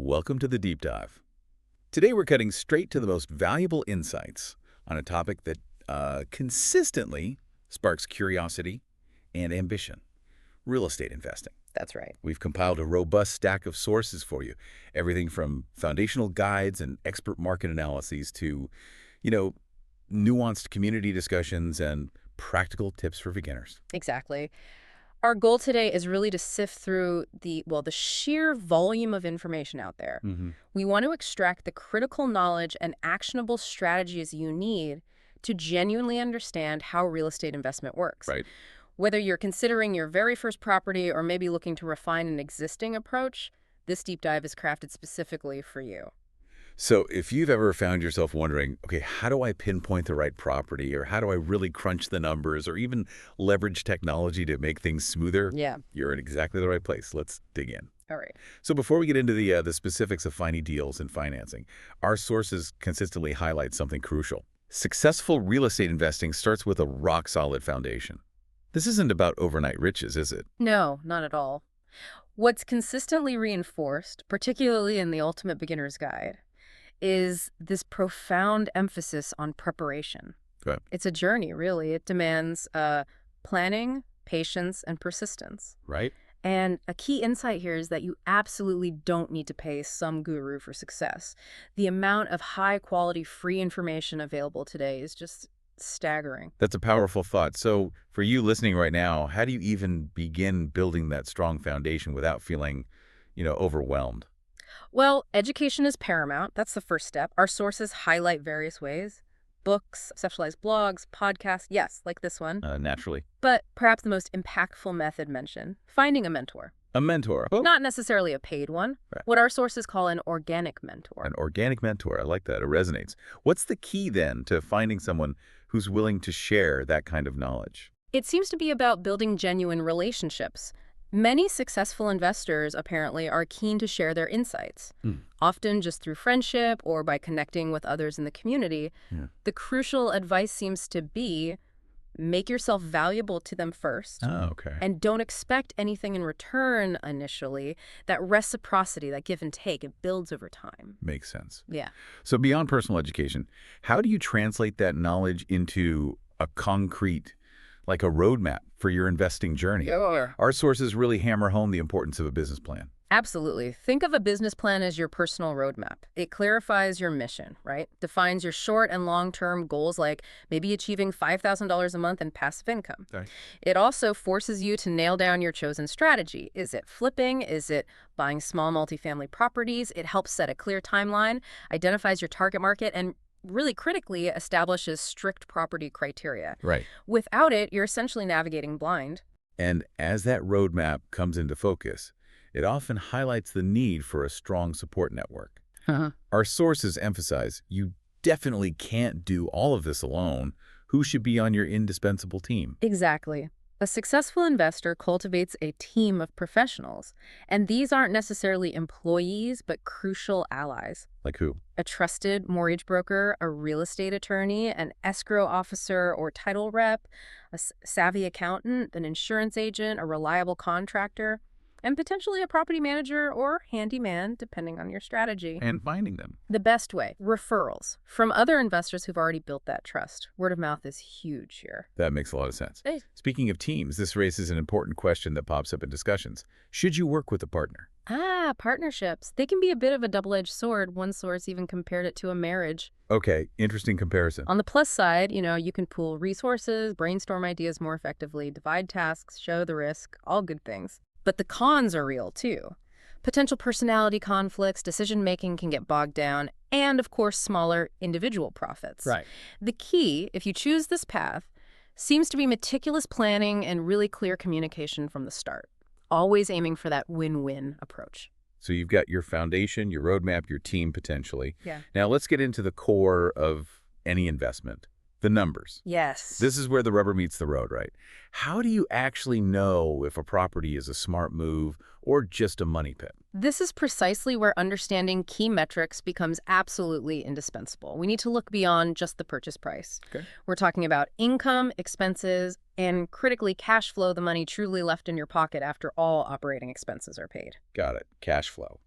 Welcome to the Deep Dive. Today we're cutting straight to the most valuable insights on a topic that consistently sparks curiosity and ambition: real estate investing. That's right. We've compiled a robust stack of sources for you, everything from foundational guides and expert market analyses to, you know, nuanced community discussions and practical tips for beginners. Exactly. Our goal today is really to sift through the sheer volume of information out there. Mm-hmm. We want to extract the critical knowledge and actionable strategies you need to genuinely understand how real estate investment works. Right. Whether you're considering your very first property or maybe looking to refine an existing approach, this deep dive is crafted specifically for you. So if you've ever found yourself wondering, okay, how do I pinpoint the right property, or how do I really crunch the numbers, or even leverage technology to make things smoother, Yeah. you're in exactly the right place. Let's dig in. All right. So before we get into the specifics of finding deals and financing, our sources consistently highlight something crucial. Successful real estate investing starts with a rock-solid foundation. This isn't about overnight riches, is it? No, not at all. What's consistently reinforced, particularly in the Ultimate Beginner's Guide, is this profound emphasis on preparation. Okay. It's a journey, really. It demands planning, patience, and persistence. Right? And a key insight here is that you absolutely don't need to pay some guru for success. The amount of high-quality free information available today is just staggering. That's a powerful thought. So for you listening right now, how do you even begin building that strong foundation without feeling, overwhelmed? Well, education is paramount. That's the first step. Our sources highlight various ways: books, specialized blogs, podcasts, yes, like this one. Naturally. But perhaps the most impactful method mentioned: finding a mentor. A mentor. Oh, Not necessarily a paid one, right. what our sources call an organic mentor. An organic mentor. I like that. It resonates. What's the key then to finding someone who's willing to share that kind of knowledge? It seems to be about building genuine relationships. Many successful investors, apparently, are keen to share their insights, often just through friendship or by connecting with others in the community. Yeah. The crucial advice seems to be: make yourself valuable to them first, Oh, okay. and don't expect anything in return initially. That reciprocity, that give and take, it builds over time. Makes sense. Yeah. So beyond personal education, how do you translate that knowledge into a concrete, like a roadmap for your investing journey? Sure. Our sources really hammer home the importance of a business plan. Absolutely. Think of a business plan as your personal roadmap. It clarifies your mission, right? Defines your short and long-term goals, like maybe achieving $5,000 a month in passive income. Okay. It also forces you to nail down your chosen strategy. Is it flipping? Is it buying small multifamily properties? It helps set a clear timeline, identifies your target market, and really critically establishes strict property criteria. Right. Without it, you're essentially navigating blind. And as that roadmap comes into focus, it often highlights the need for a strong support network. Our sources emphasize you definitely can't do all of this alone. Who should be on your indispensable team? Exactly. A successful investor cultivates a team of professionals, and these aren't necessarily employees, but crucial allies. Like who? A trusted mortgage broker, a real estate attorney, an escrow officer or title rep, a savvy accountant, an insurance agent, a reliable contractor, and potentially a property manager or handyman, depending on your strategy. And finding them. The best way: referrals from other investors who've already built that trust. Word of mouth is huge here. That makes a lot of sense. Hey. Speaking of teams, this raises an important question that pops up in discussions. Should you work with a partner? Partnerships. They can be a bit of a double-edged sword. One source even compared it to a marriage. Okay, interesting comparison. On the plus side, you can pool resources, brainstorm ideas more effectively, divide tasks, show the risk, all good things. But the cons are real, too. Potential personality conflicts, decision-making can get bogged down, and, of course, smaller individual profits. Right. The key, if you choose this path, seems to be meticulous planning and really clear communication from the start, always aiming for that win-win approach. So you've got your foundation, your roadmap, your team potentially. Yeah. Now let's get into the core of any investment, the numbers. Yes. This is where the rubber meets the road, right? How do you actually know if a property is a smart move or just a money pit? This is precisely where understanding key metrics becomes absolutely indispensable. We need to look beyond just the purchase price. Okay. We're talking about income, expenses, and critically cash flow, the money truly left in your pocket after all operating expenses are paid. Got it. Cash flow.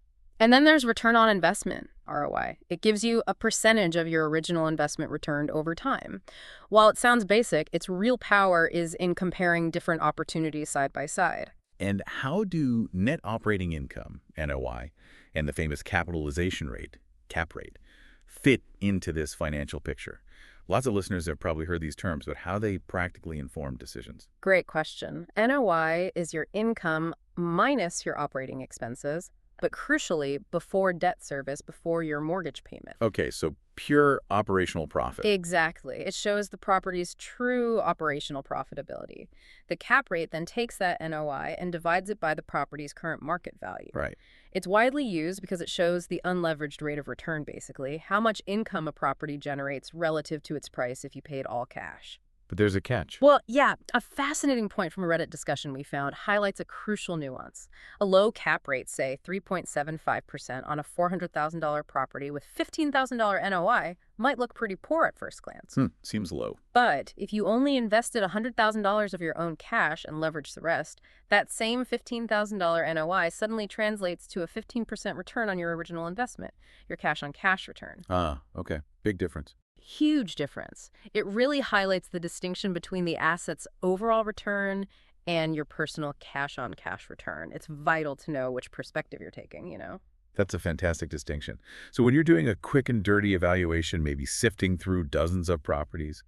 And then there's return on investment, ROI. It gives you a percentage of your original investment returned over time. While it sounds basic, its real power is in comparing different opportunities side by side. And how do net operating income, NOI, and the famous capitalization rate, cap rate, fit into this financial picture? Lots of listeners have probably heard these terms, but how they practically inform decisions. Great question. NOI is your income minus your operating expenses, but crucially, before debt service, before your mortgage payment. Okay, so pure operational profit. Exactly. It shows the property's true operational profitability. The cap rate then takes that NOI and divides it by the property's current market value. Right. It's widely used because it shows the unleveraged rate of return, basically, how much income a property generates relative to its price if you paid all cash. But there's a catch. Well, yeah, a fascinating point from a Reddit discussion we found highlights a crucial nuance. A low cap rate, say 3.75% on a $400,000 property with $15,000 NOI, might look pretty poor at first glance. Seems low. But if you only invested $100,000 of your own cash and leveraged the rest, that same $15,000 NOI suddenly translates to a 15% return on your original investment, your cash-on-cash return. Ah, okay. Big difference. Huge difference. It really highlights the distinction between the asset's overall return and your personal cash-on-cash return. It's vital to know which perspective you're taking, you know? That's a fantastic distinction. So when you're doing a quick and dirty evaluation, maybe sifting through dozens of properties,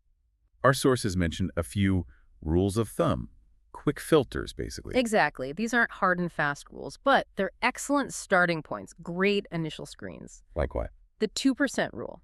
our sources mention a few rules of thumb, quick filters, basically. Exactly. These aren't hard and fast rules, but they're excellent starting points, great initial screens. Like what? The 2% rule.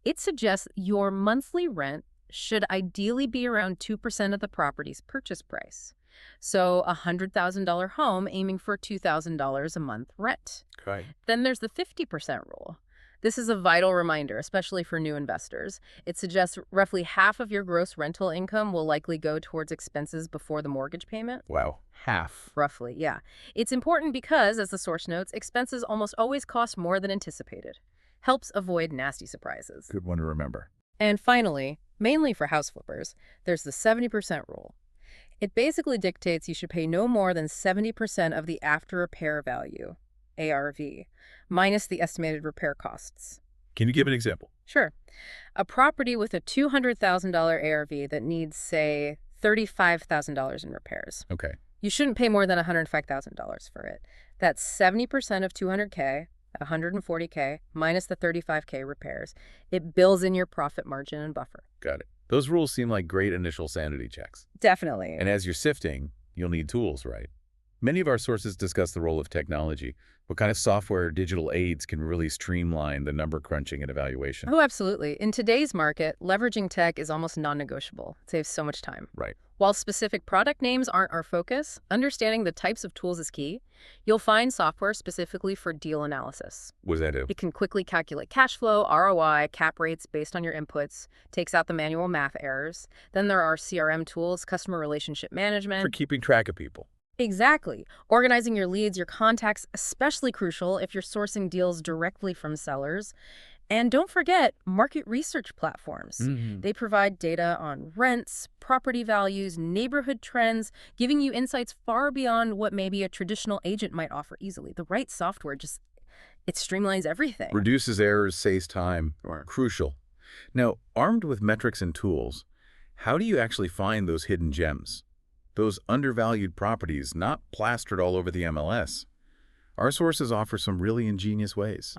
It suggests your monthly rent should ideally be around 2% of the property's purchase price. So a $100,000 home aiming for $2,000 a month rent. Right. Then there's the 50% rule. This is a vital reminder, especially for new investors. It suggests roughly half of your gross rental income will likely go towards expenses before the mortgage payment. Wow. Half. Roughly, yeah. It's important because, as the source notes, expenses almost always cost more than anticipated. Helps avoid nasty surprises. Good one to remember. And finally, mainly for house flippers, there's the 70% rule. It basically dictates you should pay no more than 70% of the after-repair value, ARV, minus the estimated repair costs. Can you give an example? Sure. A property with a $200,000 ARV that needs, say, $35,000 in repairs. Okay. You shouldn't pay more than $105,000 for it. That's 70% of $200K, $140K, minus the $35K repairs. It builds in your profit margin and buffer. Got it. Those rules seem like great initial sanity checks. Definitely. And as you're sifting, you'll need tools, right? Many of our sources discuss the role of technology. What kind of software or digital aids can really streamline the number crunching and evaluation? Oh, absolutely. In today's market, leveraging tech is almost non-negotiable. It saves so much time. Right. While specific product names aren't our focus, understanding the types of tools is key. You'll find software specifically for deal analysis. What does that do? It can quickly calculate cash flow, ROI, cap rates based on your inputs, takes out the manual math errors. Then there are CRM tools, customer relationship management. For keeping track of people. Exactly. Organizing your leads, your contacts, especially crucial if you're sourcing deals directly from sellers. And don't forget market research platforms. They provide data on rents, property values, neighborhood trends, giving you insights far beyond what maybe a traditional agent might offer easily. The right software it streamlines everything. Reduces errors, saves time. Sure. Crucial. Now, armed with metrics and tools, how do you actually find those hidden gems? Those undervalued properties not plastered all over the MLS. Our sources offer some really ingenious ways.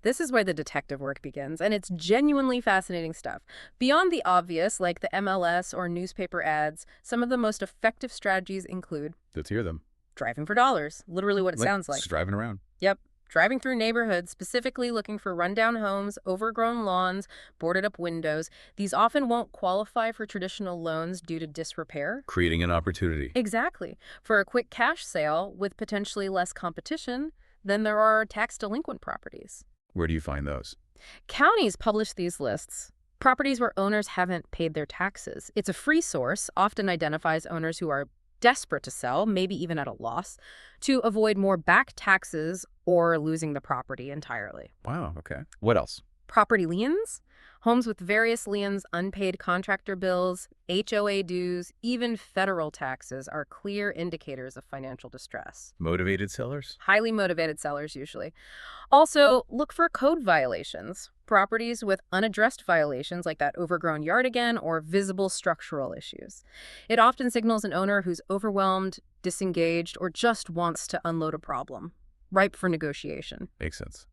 This is where the detective work begins, and it's genuinely fascinating stuff. Beyond the obvious, like the MLS or newspaper ads, some of the most effective strategies include Let's hear them. driving for dollars, literally what it sounds like. Just driving around. Yep. Driving through neighborhoods, specifically looking for rundown homes, overgrown lawns, boarded up windows. These often won't qualify for traditional loans due to disrepair. Creating an opportunity. Exactly. For a quick cash sale with potentially less competition, then there are tax delinquent properties. Where do you find those? Counties publish these lists. Properties where owners haven't paid their taxes. It's a free source, often identifies owners who are desperate to sell, maybe even at a loss, to avoid more back taxes or losing the property entirely. Wow, okay. What else? Property liens? Homes with various liens, unpaid contractor bills, HOA dues, even federal taxes are clear indicators of financial distress. Motivated sellers? Highly motivated sellers, usually. Also, look for code violations. Properties with unaddressed violations like that overgrown yard again or visible structural issues. It often signals an owner who's overwhelmed, disengaged, or just wants to unload a problem, ripe for negotiation. Makes sense.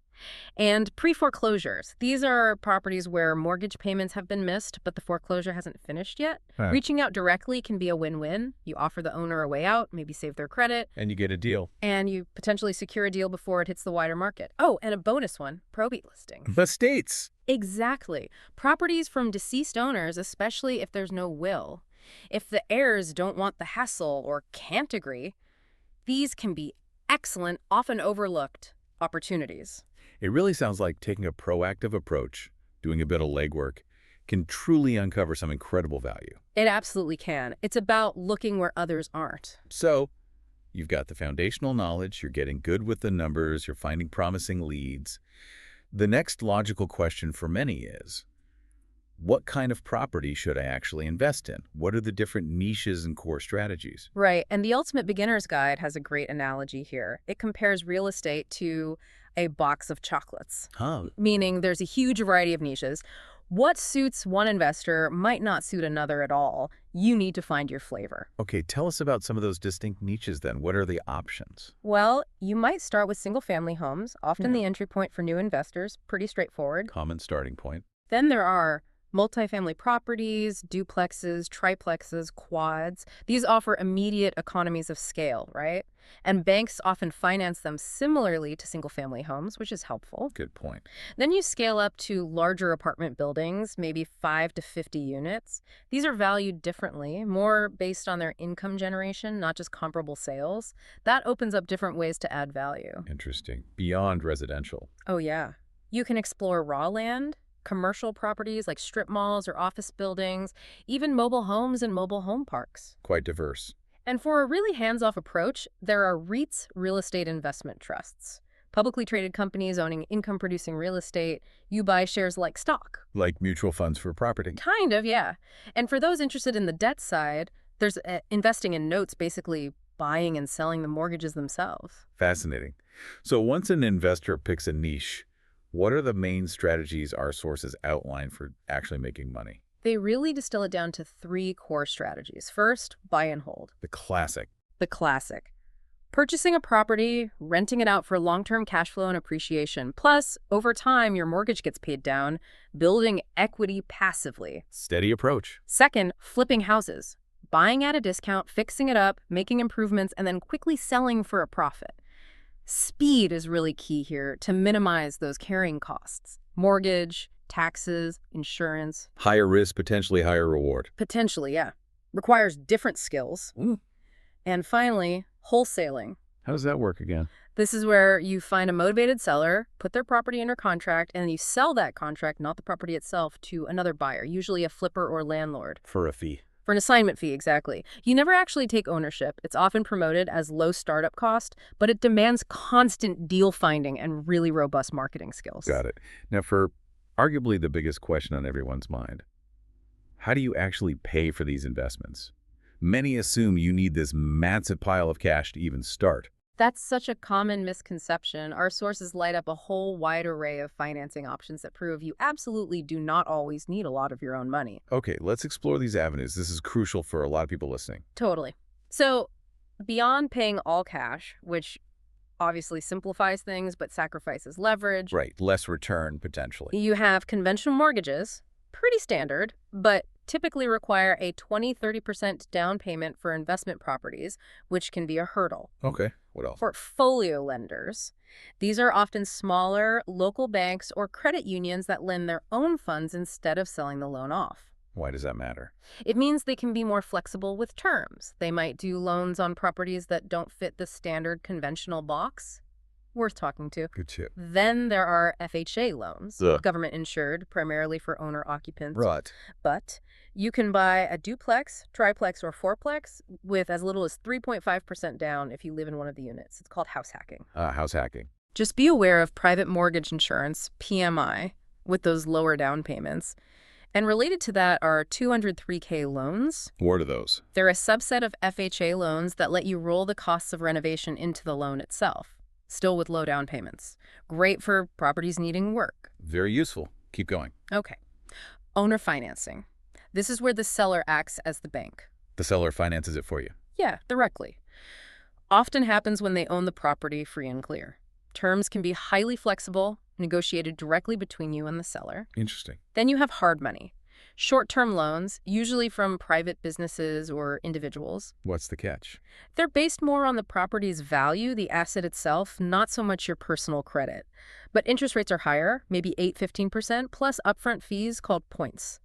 And pre-foreclosures. These are properties where mortgage payments have been missed, but the foreclosure hasn't finished yet. Huh. Reaching out directly can be a win-win. You offer the owner a way out, maybe save their credit. And you get a deal. And you potentially secure a deal before it hits the wider market. Oh, and a bonus one, probate listing. Estates. Exactly. Properties from deceased owners, especially if there's no will. If the heirs don't want the hassle or can't agree, these can be excellent, often overlooked opportunities. It really sounds like taking a proactive approach, doing a bit of legwork, can truly uncover some incredible value. It absolutely can. It's about looking where others aren't. So, you've got the foundational knowledge, you're getting good with the numbers, you're finding promising leads. The next logical question for many is, what kind of property should I actually invest in? What are the different niches and core strategies? Right, and the Ultimate Beginner's Guide has a great analogy here. It compares real estate to a box of chocolates, meaning there's a huge variety of niches. What suits one investor might not suit another at all. You need to find your flavor. Okay, tell us about some of those distinct niches then. What are the options? Well, you might start with single-family homes, often the entry point for new investors, pretty straightforward. Common starting point. Then there are multifamily properties, duplexes, triplexes, quads. These offer immediate economies of scale, right? And banks often finance them similarly to single-family homes, which is helpful. Good point. Then you scale up to larger apartment buildings, maybe 5 to 50 units. These are valued differently, more based on their income generation, not just comparable sales. That opens up different ways to add value. Interesting. Beyond residential. Oh, yeah. You can explore raw land, commercial properties like strip malls or office buildings, even mobile homes and mobile home parks. Quite diverse. And for a really hands-off approach, there are REITs, real estate investment trusts. Publicly traded companies owning income-producing real estate. You buy shares like stock. Like mutual funds for property. Kind of, yeah. And for those interested in the debt side, there's investing in notes, basically buying and selling the mortgages themselves. Fascinating. So once an investor picks a niche, what are the main strategies our sources outline for actually making money? They really distill it down to 3 core strategies. First, buy and hold. The classic. The classic. Purchasing a property, renting it out for long-term cash flow and appreciation. Plus, over time, your mortgage gets paid down, building equity passively. Steady approach. Second, flipping houses. Buying at a discount, fixing it up, making improvements, and then quickly selling for a profit. Speed is really key here to minimize those carrying costs. Mortgage, taxes, insurance. Higher risk, potentially higher reward. Potentially, yeah. Requires different skills. And finally, wholesaling. How does that work again? This is where you find a motivated seller, put their property under contract, and then you sell that contract, not the property itself, to another buyer, usually a flipper or landlord. For a fee. For an assignment fee, exactly. You never actually take ownership. It's often promoted as low startup cost, but it demands constant deal finding and really robust marketing skills. Got it. Now, for arguably the biggest question on everyone's mind, how do you actually pay for these investments? Many assume you need this massive pile of cash to even start. That's such a common misconception. Our sources light up a whole wide array of financing options that prove you absolutely do not always need a lot of your own money. Okay, let's explore these avenues. This is crucial for a lot of people listening. Totally. So, beyond paying all cash, which obviously simplifies things but sacrifices leverage. Right, less return potentially. You have conventional mortgages, pretty standard, but typically require a 20-30% down payment for investment properties, which can be a hurdle. Okay, what else? Portfolio lenders. These are often smaller, local banks or credit unions that lend their own funds instead of selling the loan off. Why does that matter? It means they can be more flexible with terms. They might do loans on properties that don't fit the standard conventional box. Worth talking to. Good tip. Then there are FHA loans, Ugh. government insured, primarily for owner-occupants. Right. But you can buy a duplex, triplex, or fourplex with as little as 3.5% down if you live in one of the units. It's called house hacking. House hacking. Just be aware of private mortgage insurance, PMI, with those lower down payments. And related to that are 203K loans. What are those? They're a subset of FHA loans that let you roll the costs of renovation into the loan itself, still with low down payments. Great for properties needing work. Very useful. Keep going. Okay. Owner financing. This is where the seller acts as the bank. The seller finances it for you. Yeah, directly. Often happens when they own the property free and clear. Terms can be highly flexible, negotiated directly between you and the seller. Interesting. Then you have hard money. Short-term loans, usually from private businesses or individuals. What's the catch? They're based more on the property's value, the asset itself, not so much your personal credit. But interest rates are higher, maybe 8–15%, plus upfront fees called points.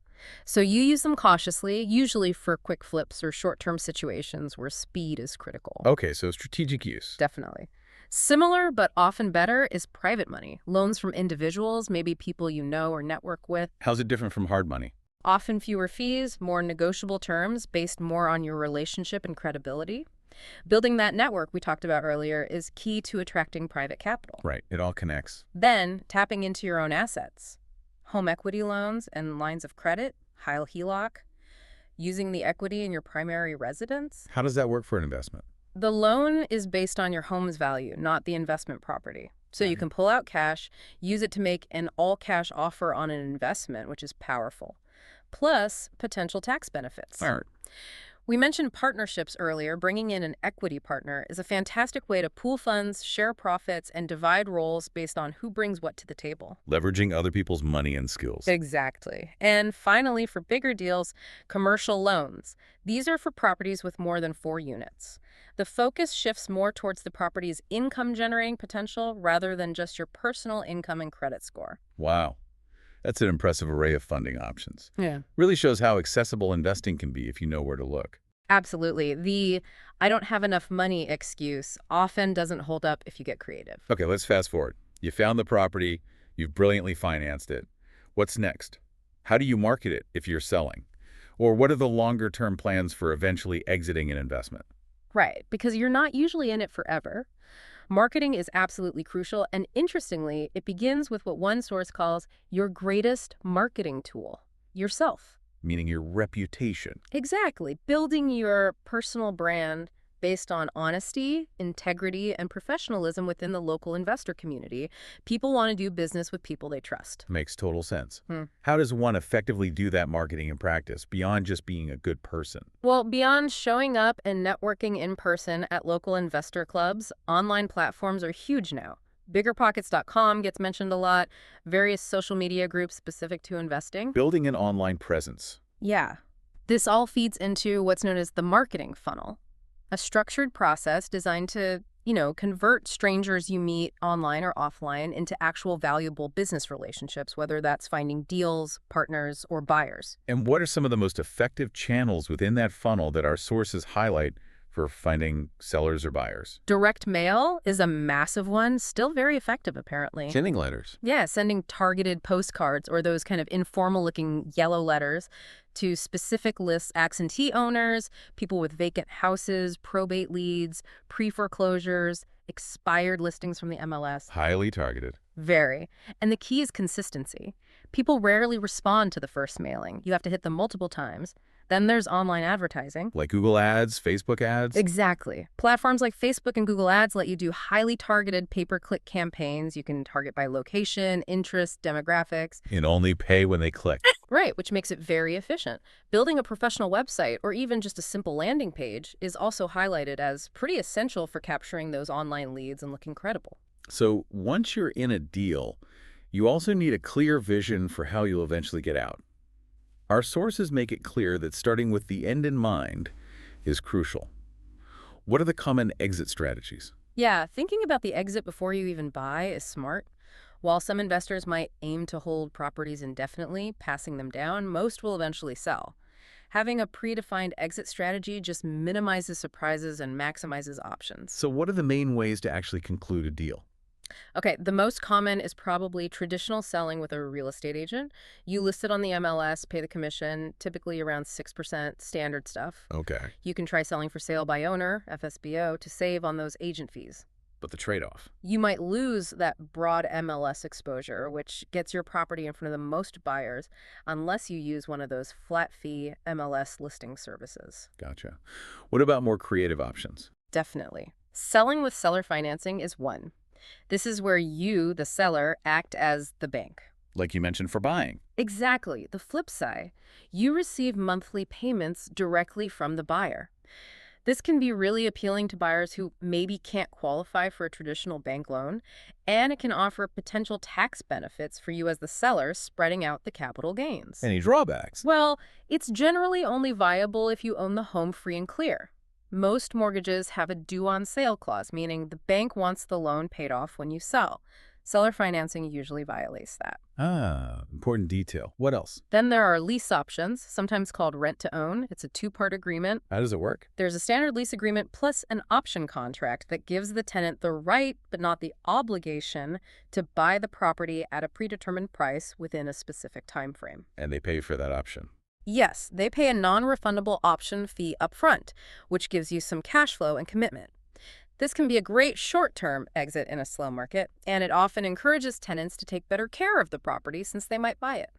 So you use them cautiously, usually for quick flips or short-term situations where speed is critical. Okay, so strategic use. Definitely. Similar, but often better, is private money. Loans from individuals, maybe people you know or network with. How's it different from hard money? Often fewer fees, more negotiable terms based more on your relationship and credibility. Building that network we talked about earlier is key to attracting private capital. Right, it all connects. Then, tapping into your own assets. Home equity loans and lines of credit, high HELOC, using the equity in your primary residence. How does that work for an investment? The loan is based on your home's value, not the investment property. So you can pull out cash, use it to make an all-cash offer on an investment, which is powerful. Plus, potential tax benefits. All right. We mentioned partnerships earlier. Bringing in an equity partner is a fantastic way to pool funds, share profits, and divide roles based on who brings what to the table. Leveraging other people's money and skills. Exactly. And finally, for bigger deals, commercial loans. These are for properties with more than 4 units. The focus shifts more towards the property's income-generating potential rather than just your personal income and credit score. Wow. That's an impressive array of funding options. Yeah. Really shows how accessible investing can be if you know where to look. Absolutely. The "I don't have enough money" excuse often doesn't hold up if you get creative. Okay, let's fast forward. You found the property, you've brilliantly financed it. What's next? How do you market it if you're selling? Or what are the longer-term plans for eventually exiting an investment? Right, because you're not usually in it forever. Marketing is absolutely crucial, and interestingly, it begins with what one source calls your greatest marketing tool, yourself. Meaning your reputation. Exactly. Building your personal brand based on honesty, integrity, and professionalism within the local investor community. People want to do business with people they trust. Makes total sense. How does one effectively do that marketing in practice beyond just being a good person? Well, beyond showing up and networking in person at local investor clubs, online platforms are huge now. BiggerPockets.com gets mentioned a lot, various social media groups specific to investing. Building an online presence. Yeah. This all feeds into what's known as the marketing funnel, a structured process designed to, convert strangers you meet online or offline into actual valuable business relationships, whether that's finding deals, partners, or buyers. And what are some of the most effective channels within that funnel that our sources highlight for finding sellers or buyers? Direct mail is a massive one, still very effective, apparently. Sending letters. Yeah, sending targeted postcards or those kind of informal-looking yellow letters to specific lists, absentee owners, people with vacant houses, probate leads, pre-foreclosures, expired listings from the MLS. Highly targeted. Very. And the key is consistency. People rarely respond to the first mailing. You have to hit them multiple times. Then there's online advertising. Like Google Ads, Facebook ads? Exactly. Platforms like Facebook and Google Ads let you do highly targeted pay-per-click campaigns. You can target by location, interest, demographics. And only pay when they click. Right, which makes it very efficient. Building a professional website or even just a simple landing page is also highlighted as pretty essential for capturing those online leads and looking credible. So once you're in a deal, you also need a clear vision for how you'll eventually get out. Our sources make it clear that starting with the end in mind is crucial. What are the common exit strategies? Yeah, thinking about the exit before you even buy is smart. While some investors might aim to hold properties indefinitely, passing them down, most will eventually sell. Having a predefined exit strategy just minimizes surprises and maximizes options. So what are the main ways to actually conclude a deal? Okay, the most common is probably traditional selling with a real estate agent. You list it on the MLS, pay the commission, typically around 6%, standard stuff. Okay. You can try selling for sale by owner, FSBO, to save on those agent fees. but the trade-off? You might lose that broad MLS exposure, which gets your property in front of the most buyers, unless you use one of those flat-fee MLS listing services. Gotcha. What about more creative options? Definitely. Selling with seller financing is one. This is where you, the seller, act as the bank. Like you mentioned for buying. Exactly. The flip side, you receive monthly payments directly from the buyer. This can be really appealing to buyers who maybe can't qualify for a traditional bank loan, and it can offer potential tax benefits for you as the seller, spreading out the capital gains. Any drawbacks? Well, it's generally only viable if you own the home free and clear. Most mortgages have a due-on-sale clause, meaning the bank wants the loan paid off when you sell. Seller financing usually violates that. Ah, important detail. What else? Then there are lease options, sometimes called rent-to-own. It's a two-part agreement. How does it work? There's a standard lease agreement plus an option contract that gives the tenant the right, but not the obligation, to buy the property at a predetermined price within a specific time frame. And they pay for that option. Yes, they pay a non-refundable option fee upfront, which gives you some cash flow and commitment. This can be a great short-term exit in a slow market, and it often encourages tenants to take better care of the property since they might buy it.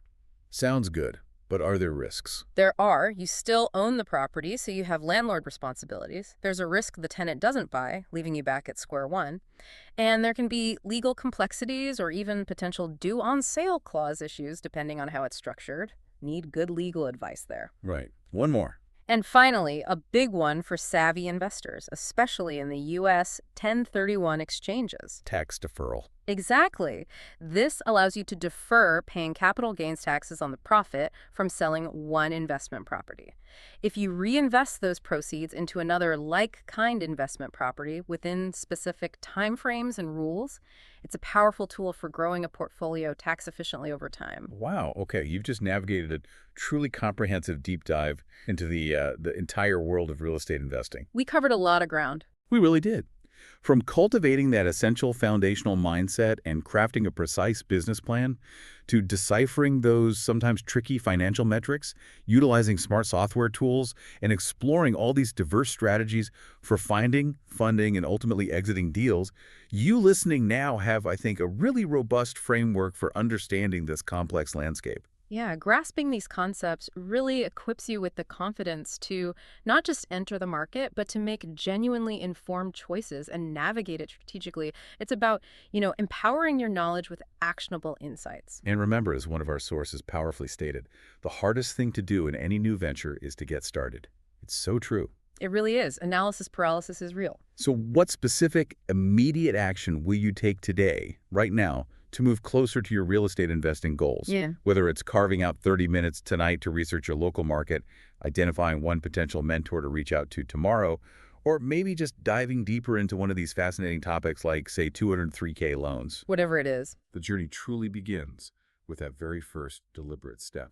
Sounds good, but are there risks? There are. You still own the property, so you have landlord responsibilities. There's a risk the tenant doesn't buy, leaving you back at square one. And there can be legal complexities or even potential due-on-sale clause issues depending on how it's structured. Need good legal advice there. Right. One more. And finally, a big one for savvy investors, especially in the U.S. 1031 exchanges. Tax deferral. Exactly. This allows you to defer paying capital gains taxes on the profit from selling one investment property. If you reinvest those proceeds into another like-kind investment property within specific timeframes and rules, it's a powerful tool for growing a portfolio tax efficiently over time. Wow. Okay. You've just navigated a truly comprehensive deep dive into the entire world of real estate investing. We covered a lot of ground. We really did. From cultivating that essential foundational mindset and crafting a precise business plan, to deciphering those sometimes tricky financial metrics, utilizing smart software tools, and exploring all these diverse strategies for finding, funding, and ultimately exiting deals, you listening now have, I think, a really robust framework for understanding this complex landscape. Yeah, grasping these concepts really equips you with the confidence to not just enter the market, but to make genuinely informed choices and navigate it strategically. It's about, empowering your knowledge with actionable insights. And remember, as one of our sources powerfully stated, the hardest thing to do in any new venture is to get started. It's so true. It really is. Analysis paralysis is real. So what specific, immediate action will you take today, right now, to move closer to your real estate investing goals? Yeah. Whether it's carving out 30 minutes tonight to research your local market, identifying one potential mentor to reach out to tomorrow, or maybe just diving deeper into one of these fascinating topics like, say, 203K loans. Whatever it is. The journey truly begins with that very first deliberate step.